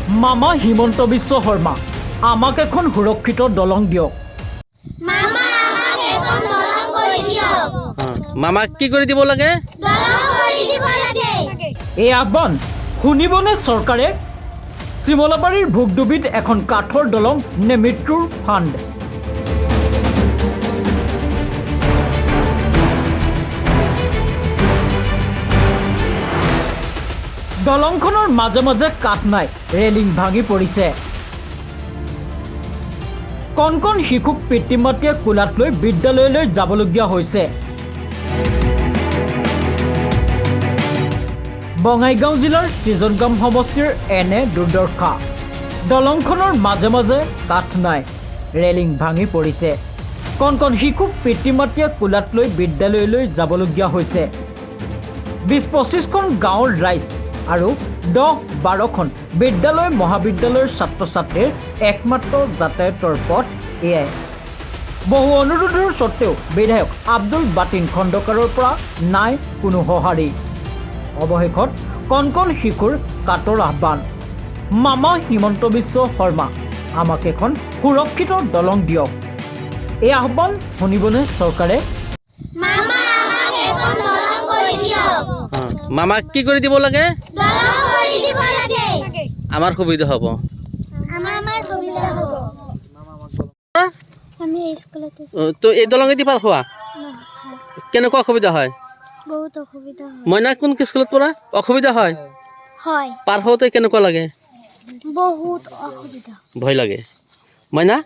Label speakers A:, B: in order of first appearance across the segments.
A: মামা হিমন্ত বিশ্ব শৰ্মা আমাক এখন সুৰক্ষিত দলং দিয়ক।
B: মামা আমাক এখন দলং কৰি দিয়ক।
C: মামাক কি কৰি দিব লাগে?
B: দলং কৰি দিব লাগে।
A: এই আহ্বান শুনিবনে চৰকাৰে? চিমলাবাৰীৰ ভোগডুবিত এখন কাঠৰ দলং নে মৃত্যুৰ ফাণ্ড? দলংখনৰ মাজে মাজে কাঠ নাই, ৰেলিং ভাঙি পৰিছে। কণ কণ শিশুক পিতৃ মাতৃয়ে কোলাত লৈ বিদ্যালয়লৈ যাবলগীয়া হৈছে। বঙাইগাঁও জিলাৰ চিজনগাম সমষ্টিৰ এনে দুৰ্দশা। দলংখনৰ মাজে মাজে কাঠ নাই, ৰেলিং ভাঙি পৰিছে। কণ কণ শিশুক পিতৃ মাতৃয়ে কোলাত লৈ বিদ্যালয়লৈ যাবলগীয়া হৈছে। ২০-২৫খন গাঁৱৰ ৰাইজ আৰু ১০-১২খন বিদ্যালয় মহাবিদ্যালয়ৰ ছাত্ৰ ছাত্ৰীৰ একমাত্ৰ যাতায়াতৰ পথ এয়াই। বহু অনুৰোধৰ স্বত্তেও বিধায়ক আব্দুল বাতিন খণ্ডকাৰৰ পৰা নাই কোনো সঁহাৰি। অৱশেষত কণ কণ শিশুৰ কাটৰ আহ্বান। মামা হিমন্ত বিশ্ব শৰ্মা আমাক এখন সুৰক্ষিত দলং দিয়ক। এই আহ্বান শুনিবনে চৰকাৰে?
B: মামা আমাক এখন দলং কৰি দিয়ক।
C: মামাক কি কৰি দিব লাগে?
B: দলং কৰি দিব লাগে।
C: আমাৰ সুবিধা হ'ব।
B: আমাৰ সুবিধা হ'ব। আমি স্কুলতে
C: তো এই দলঙেদি পাৰ হোৱা কেনেকুৱা অসুবিধা হয়?
B: বহুত অসুবিধা হয়।
C: মইনা কোন স্কুলত পঢ়া? অসুবিধা হয়।
B: হয়,
C: পাৰ হওঁতে কেনেকুৱা লাগে?
B: বহুত অসুবিধা
C: ভয় লাগে। মইনা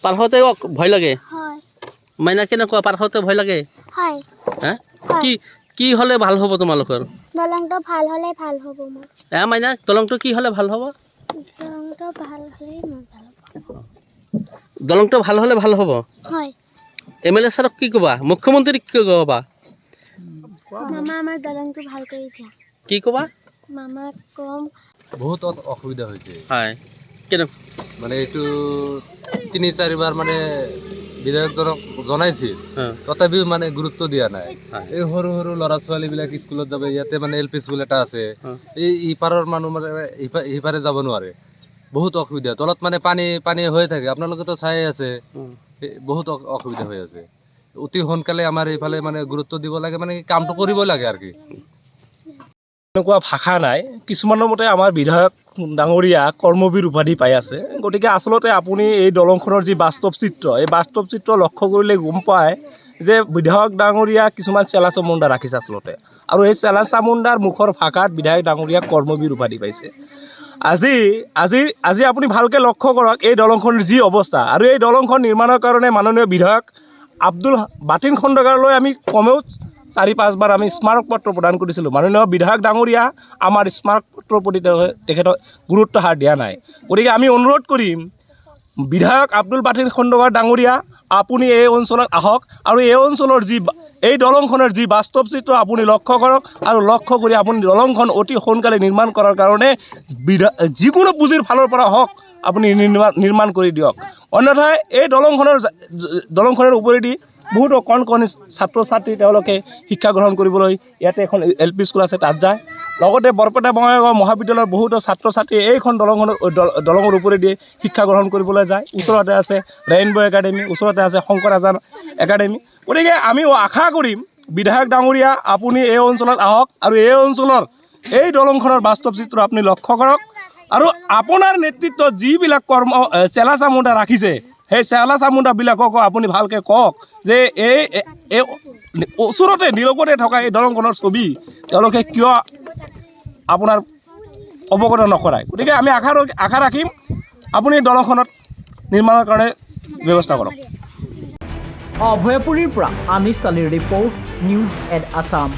C: পাৰ হওঁতে ভয় লাগে।
B: হয়।
C: মইনা কেনেকুৱা পাৰ হওঁতে ভয় লাগে?
B: হয়,
C: হা
B: হয়।
C: কি হ'লে ভাল হ'ব তোমালোকৰ?
B: দলংটো ভাল হ'লে ভাল হ'ব মোৰ।
C: মাইনা দলংটো কি হ'লে ভাল হ'ব?
B: দলংটো ভাল হ'লে মোৰ ভাল হ'ব।
C: দলংটো ভাল হ'লে ভাল হ'ব।
B: হয়।
C: MLA ছাৰক কি ক'বা? মুখ্যমন্ত্ৰীক কি ক'বা?
B: মামা আমাৰ দলংটো ভাল কৰি দিয়া।
C: কি ক'বা?
B: মামাক কম।
D: বহুত অসুবিধা হৈছে।
C: হয় কেনে
D: মানে এইটো ৩-৪বাৰ মানে বিধায়কজনক জনাইছিল, তথাপিও মানে গুৰুত্ব দিয়া নাই। এই সৰু সৰু ল'ৰা ছোৱালীবিলাক স্কুলত যাব, ইয়াতে মানে LP স্কুল এটা আছে, এই ইপাৰৰ মানুহ মানে সিপাৰে যাব নোৱাৰে। বহুত অসুবিধা, তলত মানে পানী হৈ থাকে, আপোনালোকেতো চাই আছে। বহুত অসুবিধা হৈ আছে। অতি সোনকালে আমাৰ এইফালে মানে গুৰুত্ব দিব লাগে, মানে কামটো কৰিব লাগে আৰু কি।
E: এনেকুৱা ভাষা নাই। কিছুমানৰ মতে আমাৰ বিধায়ক ডাঙৰীয়া কৰ্মবীৰ উপাধি পাই আছে। গতিকে আচলতে আপুনি এই দলংখনৰ যি বাস্তৱ চিত্ৰ, এই বাস্তৱ চিত্ৰ লক্ষ্য কৰিলে গম পায় যে বিধায়ক ডাঙৰীয়া কিছুমান চেলা চামুণ্ডা ৰাখিছে আচলতে। আৰু এই চেলা চামুণ্ডাৰ মুখৰ ভাষাত বিধায়ক ডাঙৰীয়া কৰ্মবীৰ উপাধি পাইছে। আজি আপুনি ভালকৈ লক্ষ্য কৰক এই দলংখনৰ যি অৱস্থা। আৰু এই দলংখন নিৰ্মাণৰ কাৰণে মাননীয় বিধায়ক আব্দুল বাতিন খণ্ডকাৰলৈ আমি কমেও ৪-৫বাৰ আমি স্মাৰক পত্ৰ প্ৰদান কৰিছিলোঁ। মাননীয় বিধায়ক ডাঙৰীয়া আমাৰ স্মাৰক পত্ৰৰ প্ৰতি তেখেতক গুৰুত্ব হাৰ দিয়া নাই। গতিকে আমি অনুৰোধ কৰিম বিধায়ক আব্দুল বাতিন খণ্ডকাৰ ডাঙৰীয়া, আপুনি এই অঞ্চলত আহক আৰু এই অঞ্চলৰ এই দলংখনৰ যি বাস্তৱ চিত্ৰ আপুনি লক্ষ্য কৰক, আৰু লক্ষ্য কৰি আপুনি দলংখন অতি সোনকালে নিৰ্মাণ কৰাৰ কাৰণে যিকোনো পুঁজিৰ ফালৰ পৰা হওক আপুনি নিৰ্মাণ কৰি দিয়ক। অন্যথাই এই দলংখনৰ ওপৰেদি বহুতো কণ কণ ছাত্ৰ ছাত্ৰী তেওঁলোকে শিক্ষা গ্ৰহণ কৰিবলৈ ইয়াতে এখন LP স্কুল আছে, তাত যায়। লগতে বৰপেটা বঙাইগাঁও মহাবিদ্যালয়ৰ বহুতো ছাত্ৰ ছাত্ৰী এইখন দলঙৰ ওপৰেদি শিক্ষা গ্ৰহণ কৰিবলৈ যায়। ওচৰতে আছে ৰেইনবো একাডেমি, ওচৰতে আছে শংকৰ আজান একাডেমি। গতিকে আমি আশা কৰিম বিধায়ক ডাঙৰীয়া আপুনি এই অঞ্চলত আহক আৰু এই অঞ্চলৰ এই দলংখনৰ বাস্তৱ চিত্ৰ আপুনি লক্ষ্য কৰক। আৰু আপোনাৰ নেতৃত্বত যিবিলাক চেলা চামুণ্ডা ৰাখিছে, সেই চেলা চামুণ্ডাবিলাককো আপুনি ভালকৈ কওক যে এই ওচৰতে নিলগতে থকা এই দলংখনৰ ছবি তেওঁলোকে কিয় আপোনাৰ অৱগত নকৰায়। গতিকে আমি আশা ৰাখিম আপুনি দলংখনত নিৰ্মাণৰ কাৰণে ব্যৱস্থা কৰক।
A: অভয়পুৰীৰ পৰা আনিছ আলীৰ ৰিপৰ্ট, নিউজ এট আছাম।